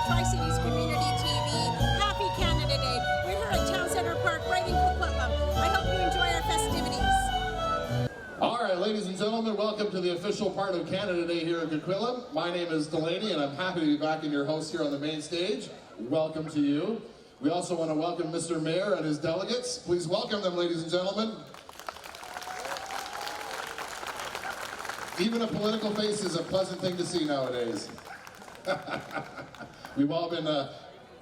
Tri-Cities Community TV. Happy Canada Day. We're here at Town Centre Park, right in Coquitlam. I hope you enjoy our festivities. All right, ladies and gentlemen, welcome to the official part of Canada Day here in Coquitlam. My name is Delaney, and I'm happy to be back in your host here on the main stage. Welcome to you. We also want to welcome Mr. Mayor and his delegates. Please welcome them, ladies and gentlemen. Even a political face is a pleasant thing to see nowadays. We've all been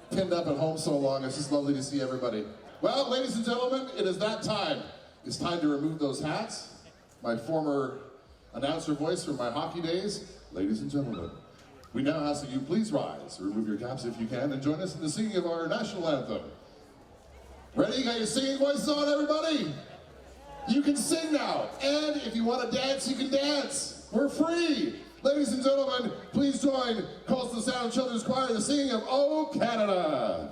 pinned up at home so long, it's just lovely to see everybody. Well, ladies and gentlemen, it is that time. It's time to remove those hats. My former announcer voice from my hockey days. Ladies and gentlemen, we now ask that you please rise, remove your caps if you can, and join us in the singing of our national anthem. Ready? You got your singing voices on, everybody? You can sing now, and if you want to dance, you can dance. We're free. Ladies and gentlemen, please join Coastal Sound Children's Choir in the singing of "Oh Canada."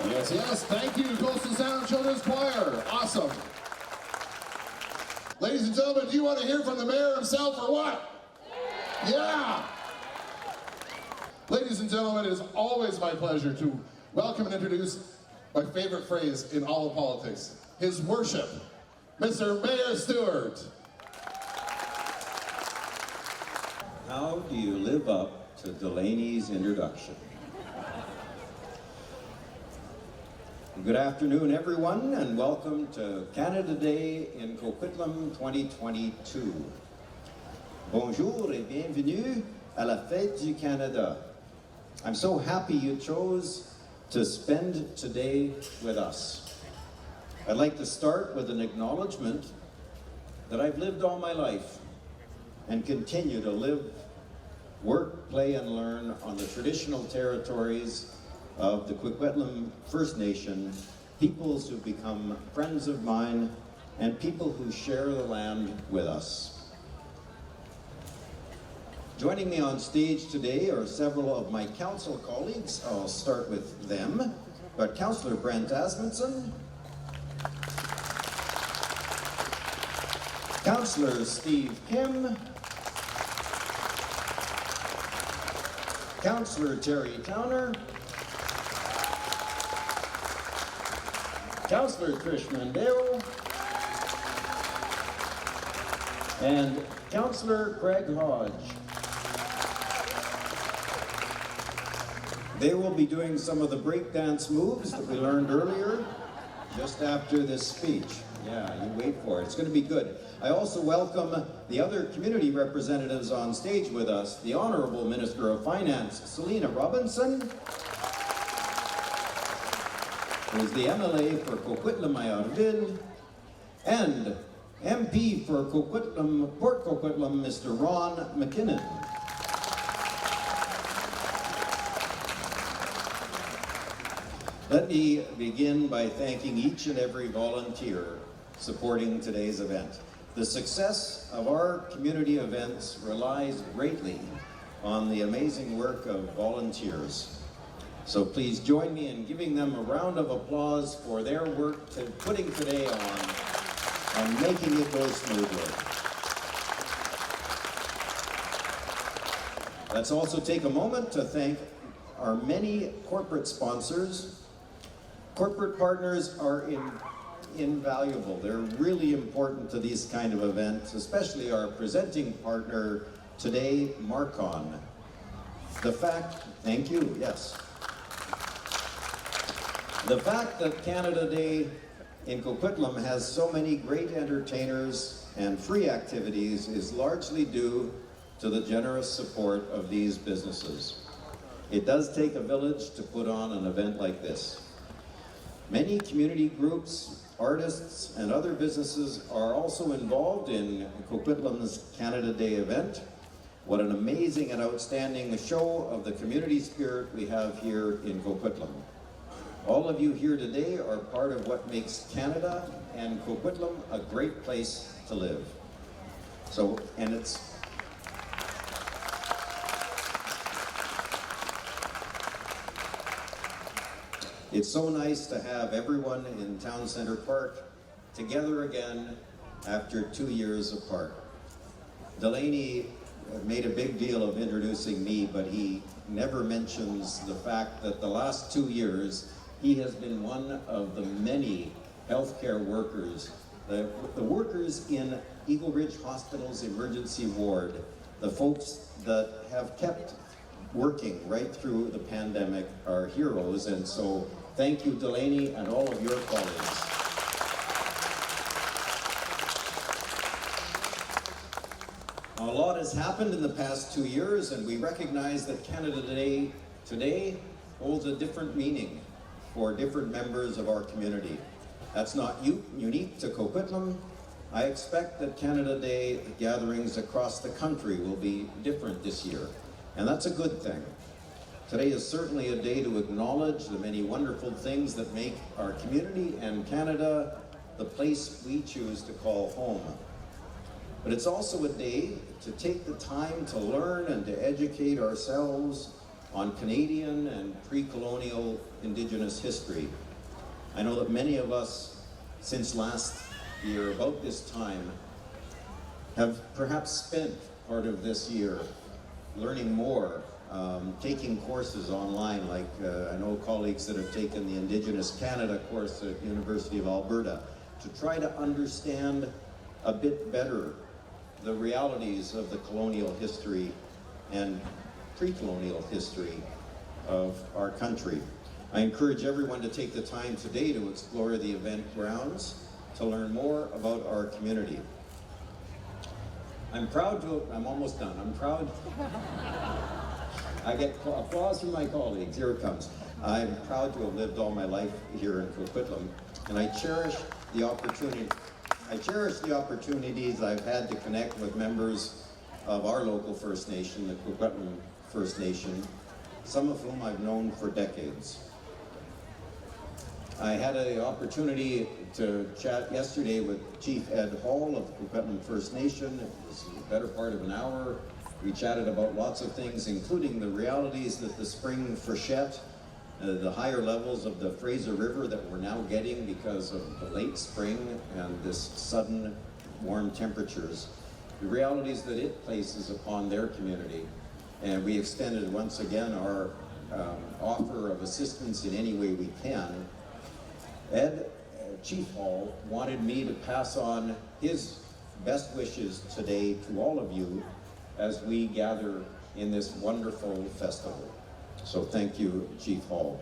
Yes, yes, thank you, Coastal Sound Children's Choir. Awesome. Ladies and gentlemen, do you want to hear from the mayor himself or what? Yeah! Ladies and gentlemen, it is always my pleasure to welcome and introduce my favorite phrase in all of politics, His Worship, Mr. Mayor Stewart. How do you live up to Delaney's introduction? Good afternoon, everyone, and welcome to Canada Day in Coquitlam 2022. Bonjour et bienvenue à la Fête du Canada. I'm so happy you chose to spend today with us. I'd like to start with an acknowledgement that I've lived all my life and continue to live, work, play, and learn on the traditional territories of the Coquitlam First Nation, peoples who've become friends of mine, and people who share the land with us. Joining me on stage today are several of my council colleagues. I'll start with them. But Councillor Brent Asmundson, Councillor Steve Kim, Councillor Terry Towner, Councillor Trish Mandel, and Councillor Craig Hodge. They will be doing some of the breakdance moves that we learned earlier just after this speech. Yeah, you wait for it. It's going to be good. I also welcome the other community representatives on stage with us, the Honourable Minister of Finance, Selina Robinson, who is the MLA for Coquitlam Mayoral, and MP for Coquitlam, Port Coquitlam, Mr. Ron McKinnon. Let me begin by thanking each and every volunteer supporting today's event. The success of our community events relies greatly on the amazing work of volunteers. So please join me in giving them a round of applause for their work to putting today on and making it go smoothly. Let's also take a moment to thank our many corporate sponsors. Corporate partners are invaluable. They're really important to these kind of events, especially our presenting partner today, Marcon. Thank you, yes. The fact that Canada Day in Coquitlam has so many great entertainers and free activities is largely due to the generous support of these businesses. It does take a village to put on an event like this. Many community groups, artists, and other businesses are also involved in Coquitlam's Canada Day event. What an amazing and outstanding show of the community spirit we have here in Coquitlam. All of you here today are part of what makes Canada and Coquitlam a great place to live. It's so nice to have everyone in Town Centre Park together again after 2 years apart. Delaney made a big deal of introducing me, but he never mentions the fact that the last 2 years he has been one of the many healthcare workers, the workers in Eagle Ridge Hospital's emergency ward, the folks that have kept working right through the pandemic are heroes, and so thank you, Delaney, and all of your colleagues. A lot has happened in the past 2 years, and we recognize that Canada Day today holds a different meaning for different members of our community. That's not unique to Coquitlam. I expect that Canada Day gatherings across the country will be different this year, and that's a good thing. Today is certainly a day to acknowledge the many wonderful things that make our community and Canada the place we choose to call home. But it's also a day to take the time to learn and to educate ourselves on Canadian and pre-colonial Indigenous history. I know that many of us, since last year, about this time, have perhaps spent part of this year learning more, taking courses online, like I know colleagues that have taken the Indigenous Canada course at University of Alberta, to try to understand a bit better the realities of the colonial history and pre-colonial history of our country. I encourage everyone to take the time today to explore the event grounds to learn more about our community. I'm almost done. I'm proud. I get applause from my colleagues. Here it comes. I'm proud to have lived all my life here in Coquitlam, and I cherish the opportunities I've had to connect with members of our local First Nation, the Coquitlam First Nation, some of whom I've known for decades. I had an opportunity to chat yesterday with Chief Ed Hall of Coquitlam First Nation. It was the better part of an hour. We chatted about lots of things, including the realities that the spring freshet, the higher levels of the Fraser River that we're now getting because of the late spring and this sudden warm temperatures, the realities that it places upon their community. And we extended once again our offer of assistance in any way we can. Chief Hall wanted me to pass on his best wishes today to all of you as we gather in this wonderful festival. So thank you, Chief Hall.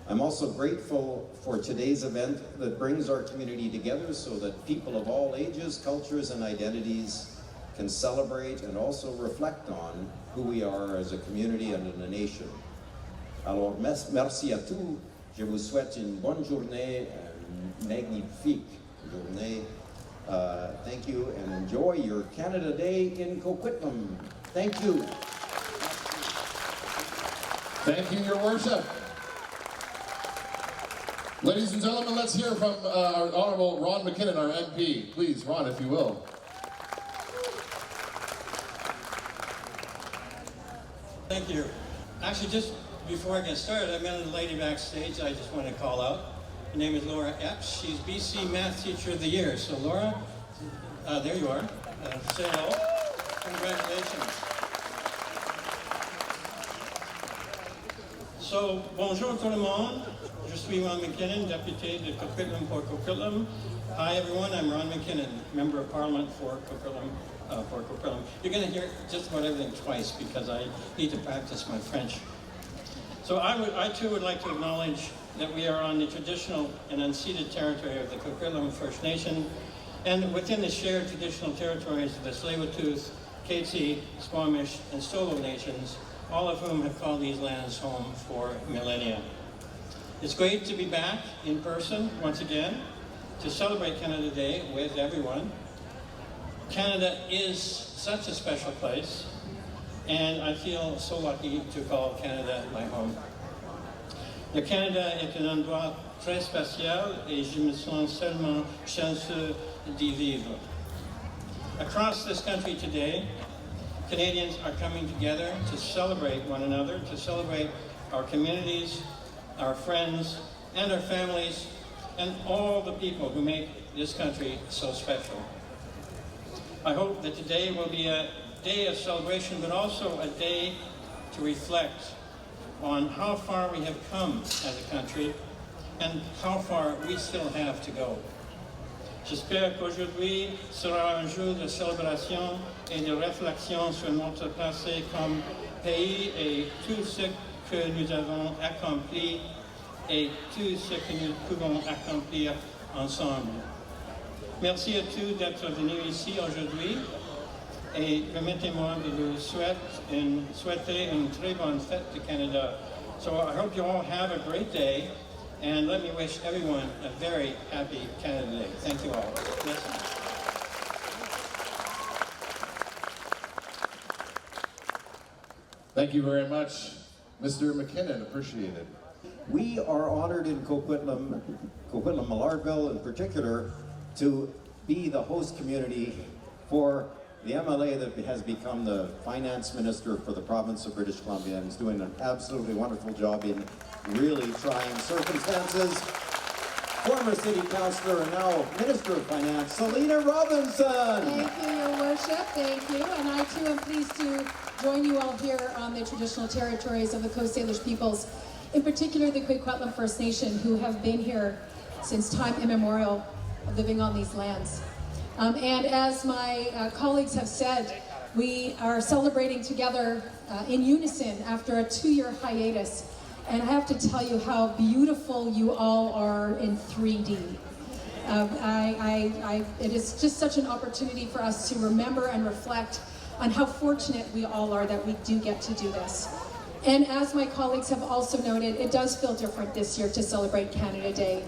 I'm also grateful for today's event that brings our community together so that people of all ages, cultures, and identities can celebrate and also reflect on who we are as a community and in a nation. Alors, merci à tous. Je vous souhaite une bonne journée, une magnifique journée. Thank you, and enjoy your Canada Day in Coquitlam. Thank you. Thank you, Your Worship. Ladies and gentlemen, let's hear from our Honorable Ron McKinnon, our MP. Please, Ron, if you will. Thank you. Actually, just before I get started, I met a lady backstage I just want to call out. Her name is Laura Epps. She's BC Math Teacher of the Year. So Laura, there you are. Say hello. Congratulations. So, bonjour tout le monde. Je suis Ron McKinnon, député de Coquitlam pour Coquitlam. Hi everyone, I'm Ron McKinnon, Member of Parliament for Coquitlam. You're going to hear just about everything twice because I need to practice my French. So I too would like to acknowledge that we are on the traditional and unceded territory of the Coquitlam First Nation and within the shared traditional territories of the Tsleil-Waututh, Métis, Squamish, and Stolo nations, all of whom have called these lands home for millennia. It's great to be back in person once again to celebrate Canada Day with everyone. Canada is such a special place, and I feel so lucky to call Canada my home. Le Canada est un endroit très spécial et je me sens tellement chanceux d'y vivre. Across this country today, Canadians are coming together to celebrate one another, to celebrate our communities, our friends, and our families, and all the people who make this country so special. I hope that today will be a day of celebration, but also a day to reflect on how far we have come as a country and how far we still have to go. J'espère qu'aujourd'hui sera un jour de célébration et de réflexion sur notre passé comme pays et tout ce que nous avons accompli et tout ce que nous pouvons accomplir ensemble. Merci à tous d'être venus ici aujourd'hui et permettez-moi de vous souhaiter une très bonne fête du Canada. So I hope you all have a great day, and let me wish everyone a very happy Canada Day. Thank you all. Thank you very much, Mr. McKinnon. Appreciate it. We are honored in Coquitlam, Millardville in particular, to be the host community for the MLA that has become the finance minister for the province of British Columbia and is doing an absolutely wonderful job in really trying circumstances. Former city councillor and now Minister of Finance, Selena Robinson. Thank you, Your Worship. Thank you. And I too am pleased to join you all here on the traditional territories of the Coast Salish peoples, in particular the Coquitlam First Nation, who have been here since time immemorial, living on these lands. And as my colleagues have said, we are celebrating together in unison after a 2-year hiatus. And I have to tell you how beautiful you all are in 3D. It is just such an opportunity for us to remember and reflect on how fortunate we all are that we do get to do this. And as my colleagues have also noted, it does feel different this year to celebrate Canada Day.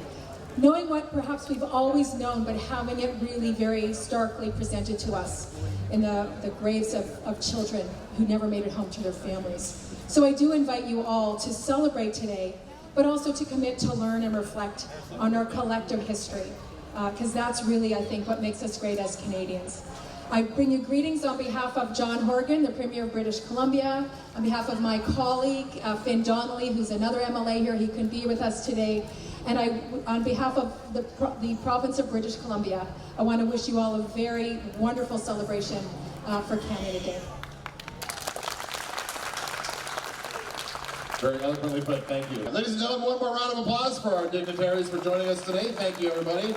Knowing what perhaps we've always known, but having it really very starkly presented to us in the graves of children who never made it home to their families. So I do invite you all to celebrate today, but also to commit to learn and reflect on our collective history, because that's really, I think, what makes us great as Canadians. I bring you greetings on behalf of John Horgan, the Premier of British Columbia, on behalf of my colleague, Finn Donnelly, who's another MLA here. He couldn't be with us today. And on behalf of the province of British Columbia, I want to wish you all a very wonderful celebration for Canada Day. Very eloquently put, thank you. Ladies and gentlemen, one more round of applause for our dignitaries for joining us today. Thank you, everybody.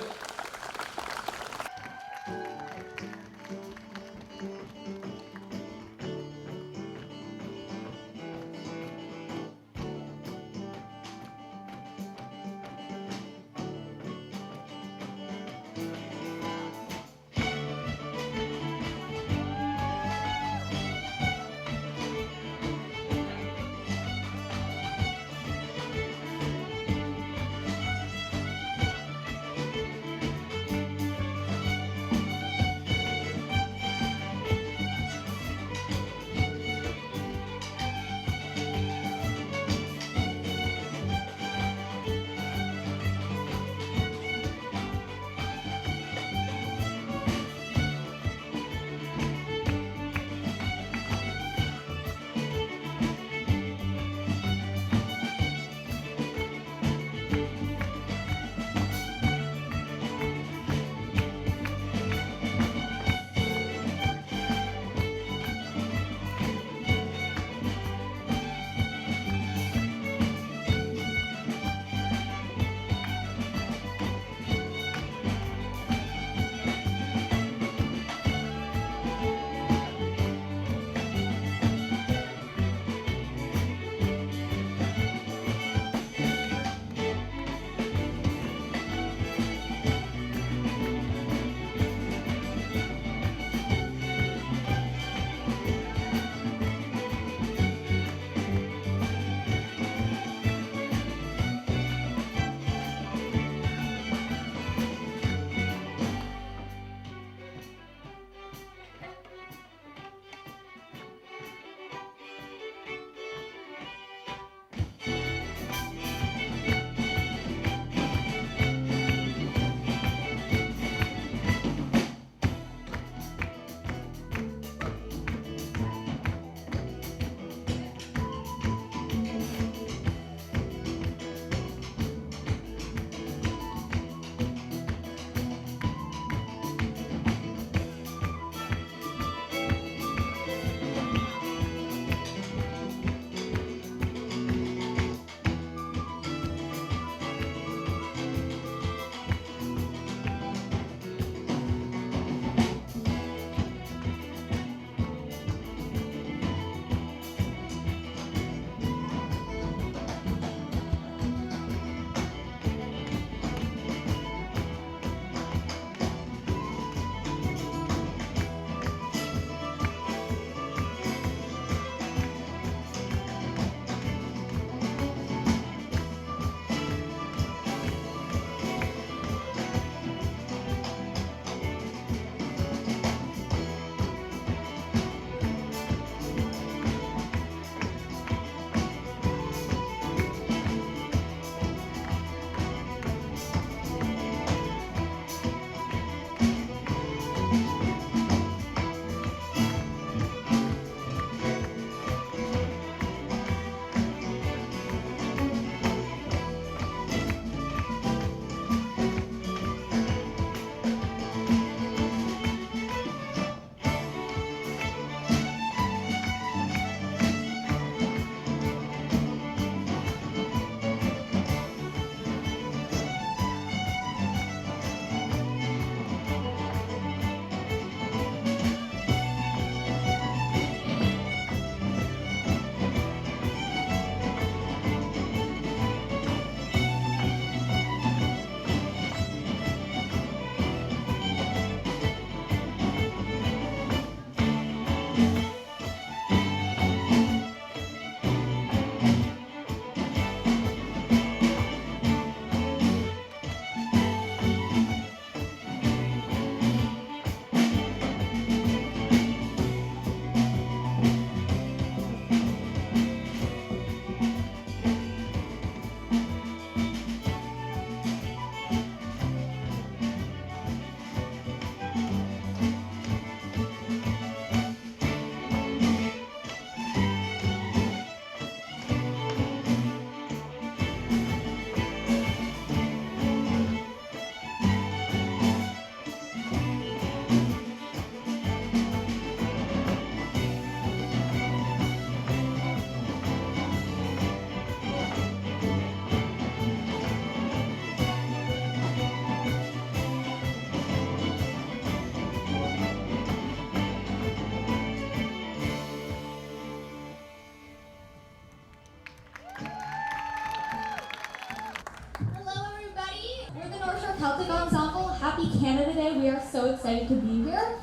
Canada Day. We are so excited to be here.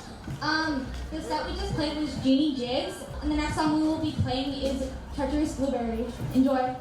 The set we just played was Genie Jigs, and the next song we will be playing is Treacherous Blueberry. Enjoy.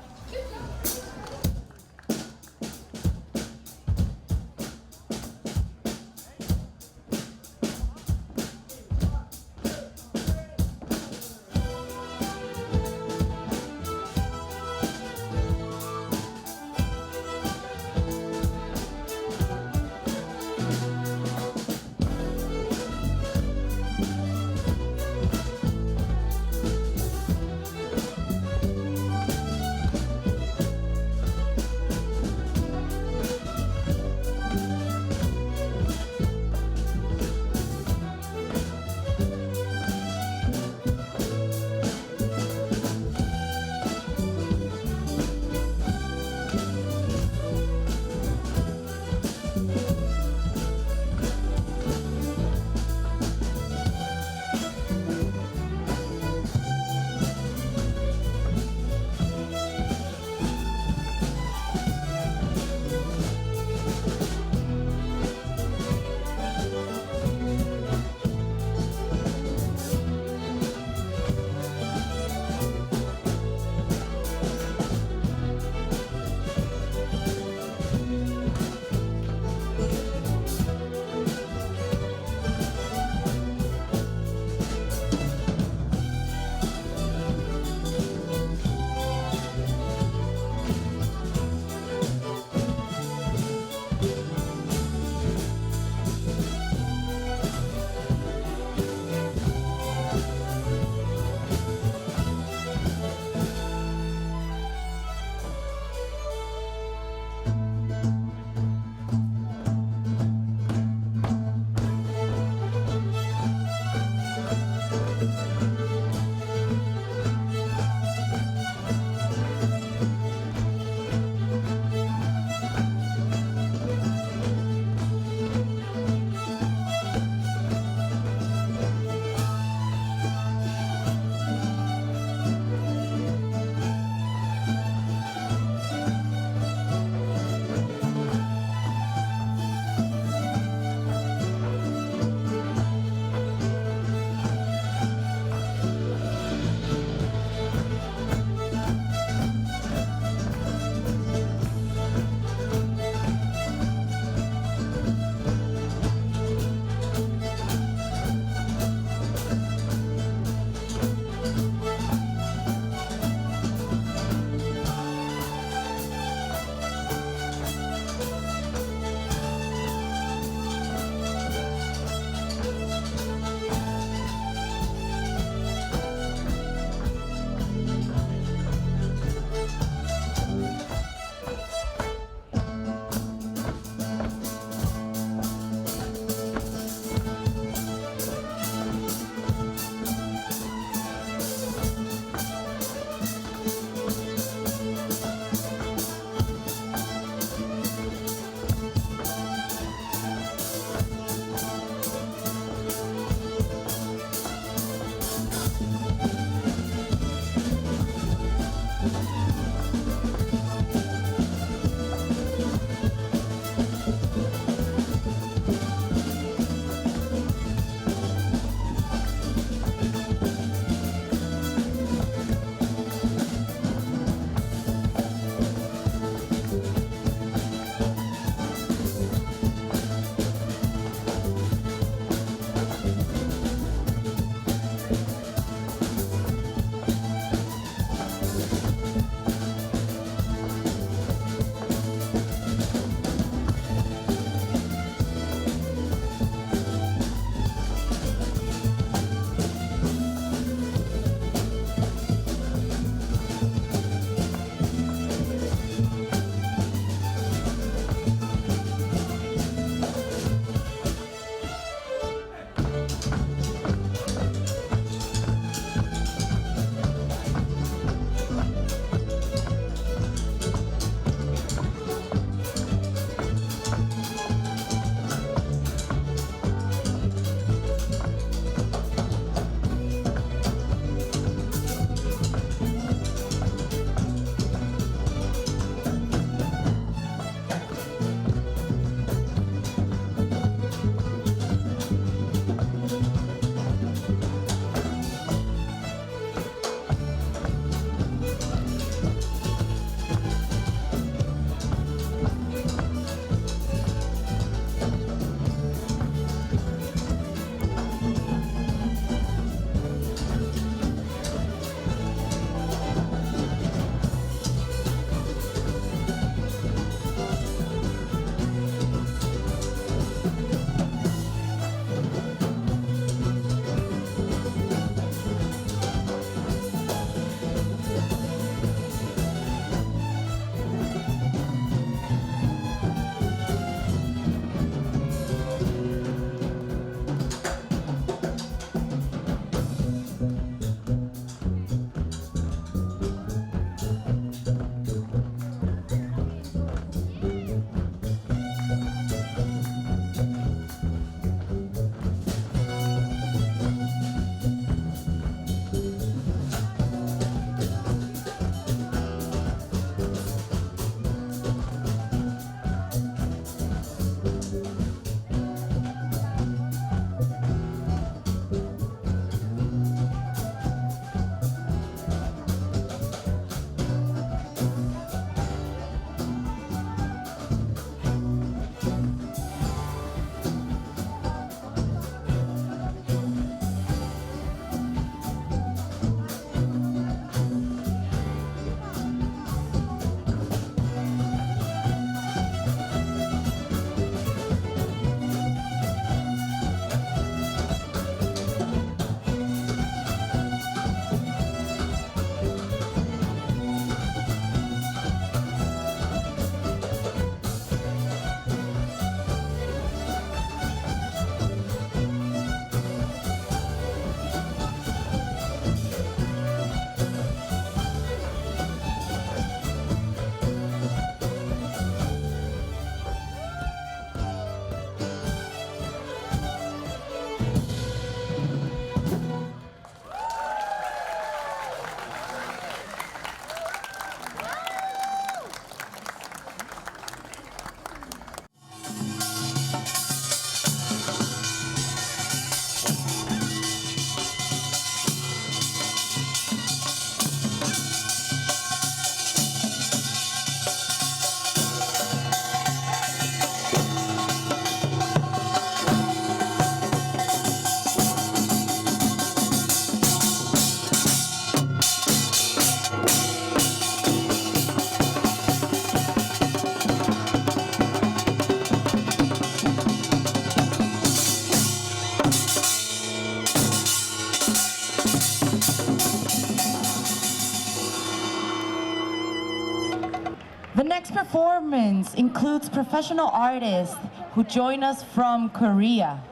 performance includes professional artists who join us from Korea.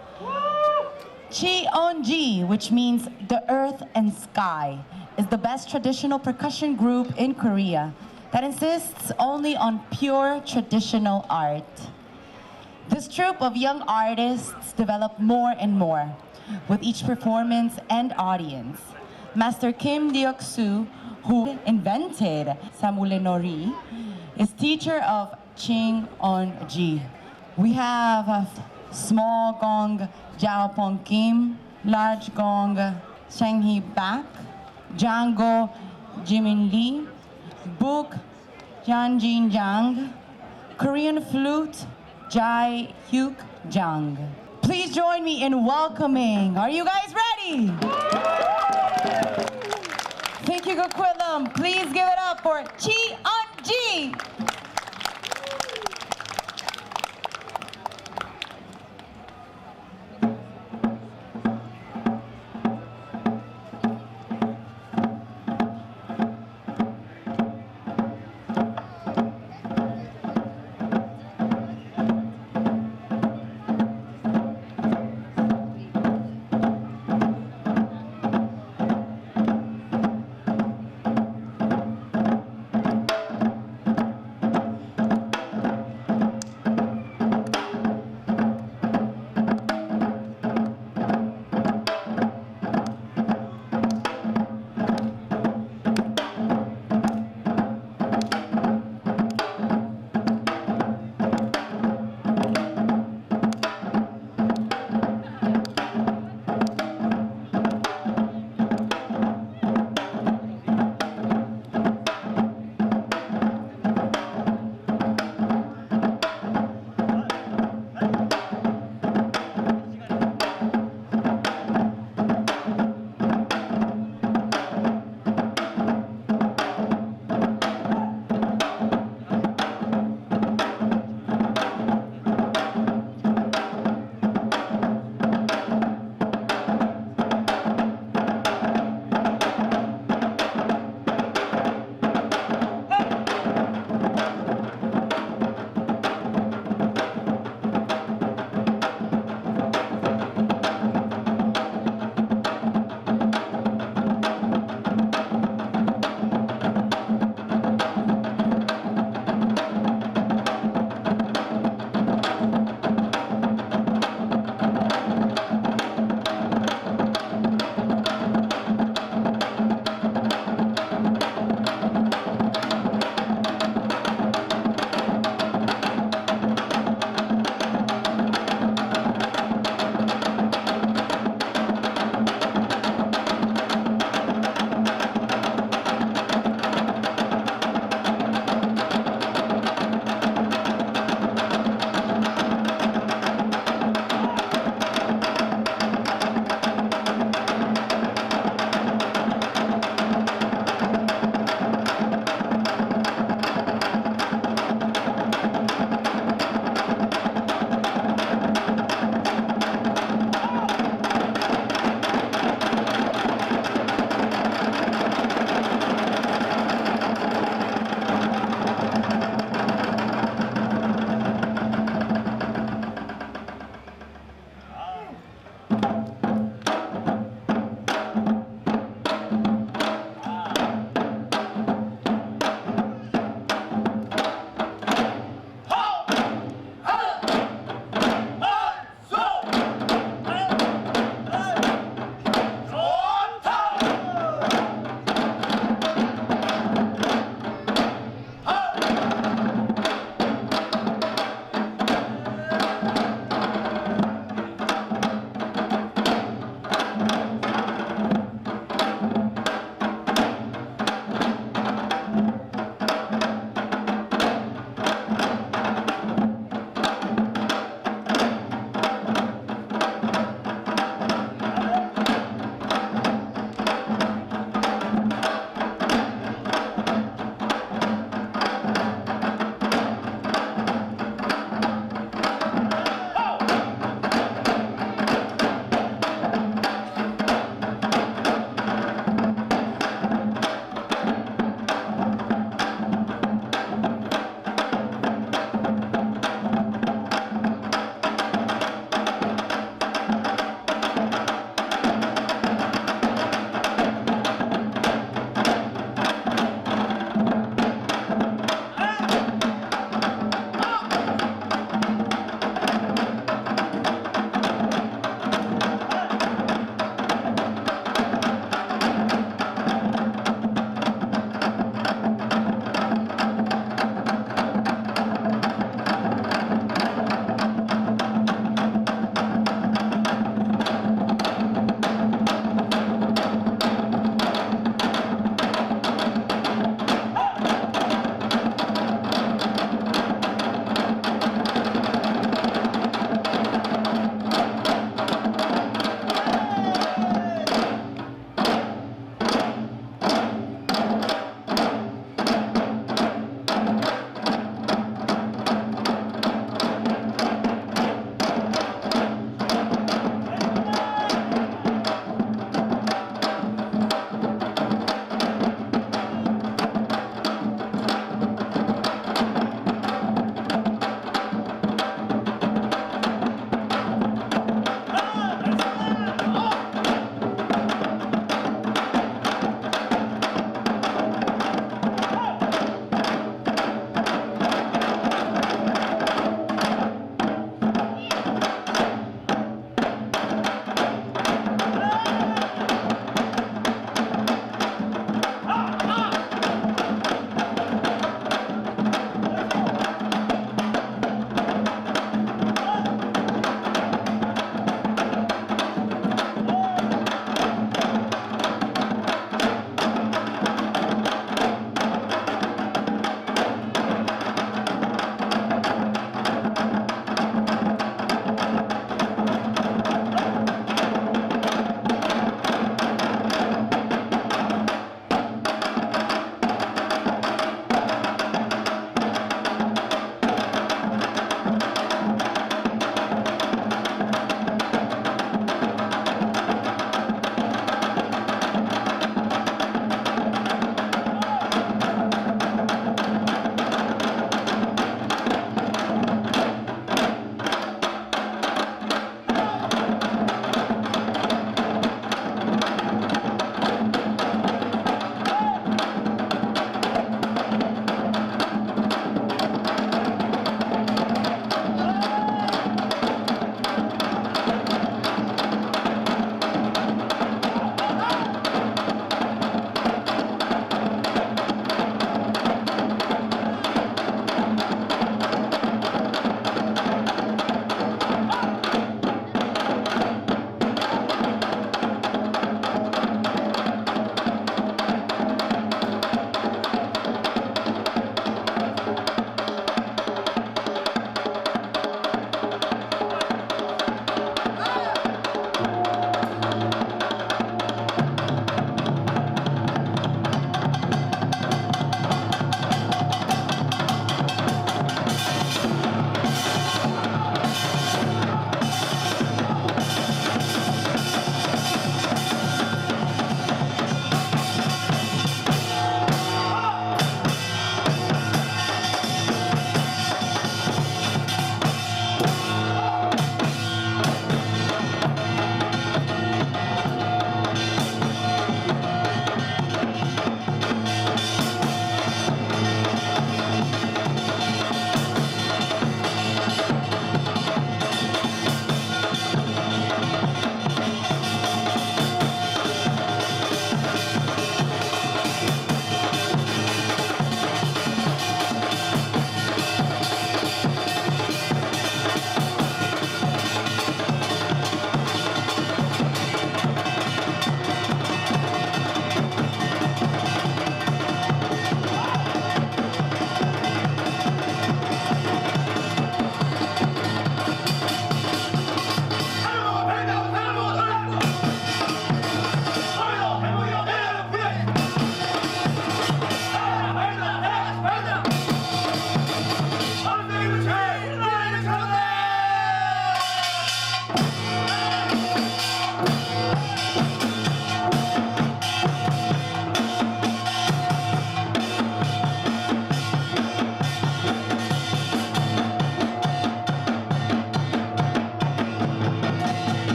Cheonji, which means the earth and sky, is the best traditional percussion group in Korea that insists only on pure traditional art. This troupe of young artists develop more and more with each performance and audience. Master Kim Deok-soo, who invented Samule Nori, is teacher of Cheonji. We have small gong Jao Pong Kim, large gong Shang-hee Bak, Django Jimin Lee, Book Janjin Jang, Korean flute Jai Hyuk Jang. Please join me in welcoming. Are you guys ready? Thank you, Coquitlam. Please give it up for Cheonji.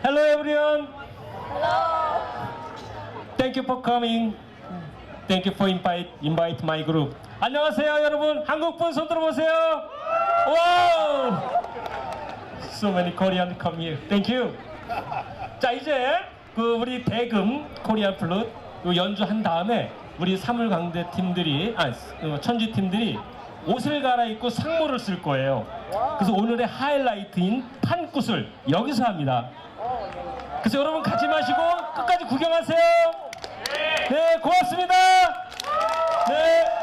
Hello everyone. Hello. Thank you for coming. Thank you for invite my group. 안녕하세요 여러분. 한국분 손 들어보세요. Wow. So many Korean come here. Thank you. 자 이제 우리 대금 코리안 플룻 연주한 다음에 우리 사물강대 팀들이 천지 팀들이 옷을 갈아입고 상모를 쓸 거예요. 그래서 오늘의 하이라이트인 판굿을 여기서 합니다. 그래서 여러분 가지 마시고 끝까지 구경하세요. 네, 고맙습니다. 네.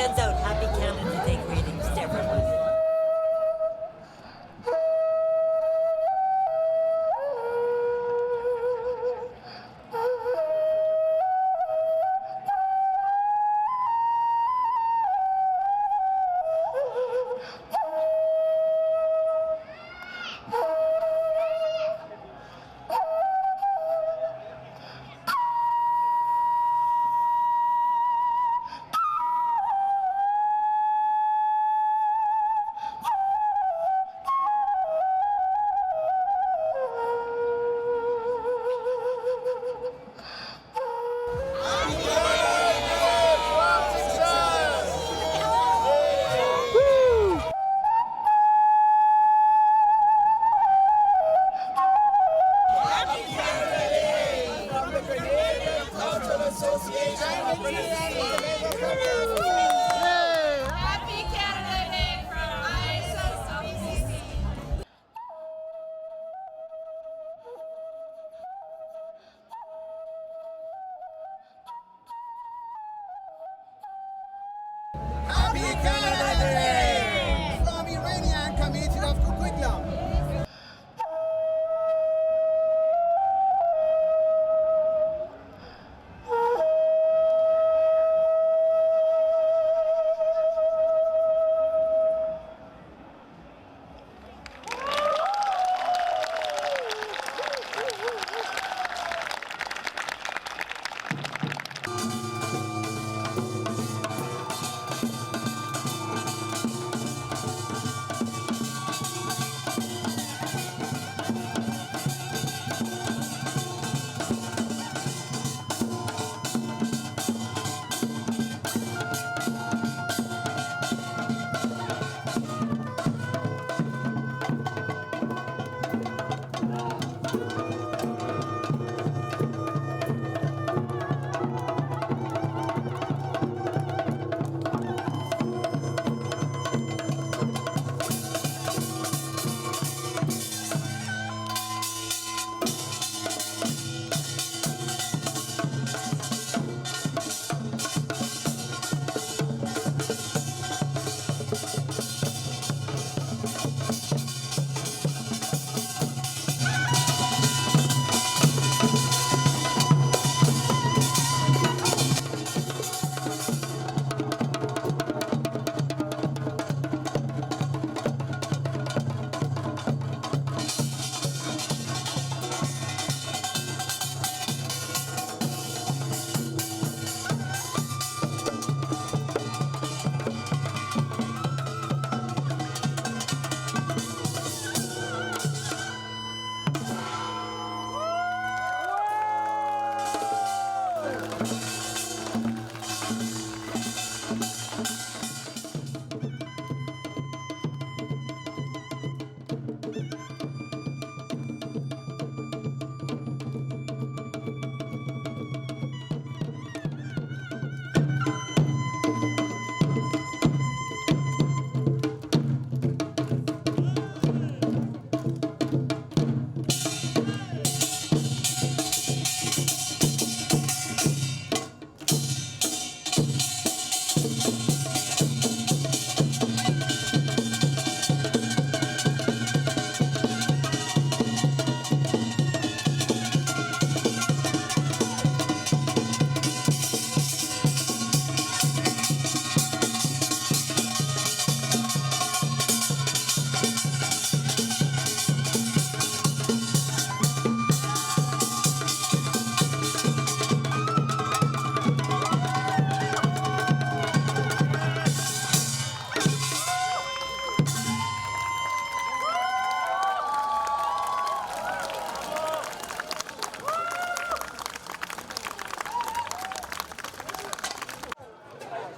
sends out Happy Canada Day greetings to everyone. Happy Canada Day from ISOCC. Happy Canada Day from Iranian community of Coquitlam.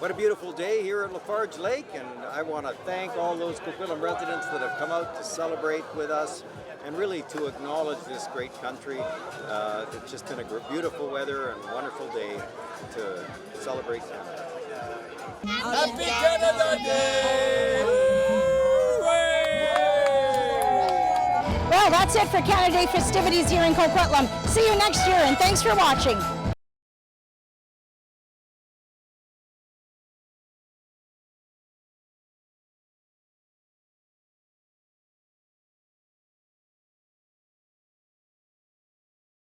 What a beautiful day here at Lafarge Lake, and I want to thank all those Coquitlam residents that have come out to celebrate with us and really to acknowledge this great country. It's just been a beautiful weather and wonderful day to celebrate Canada. Happy Canada Day! Well, that's it for Canada Day festivities here in Coquitlam. See you next year, and thanks for watching.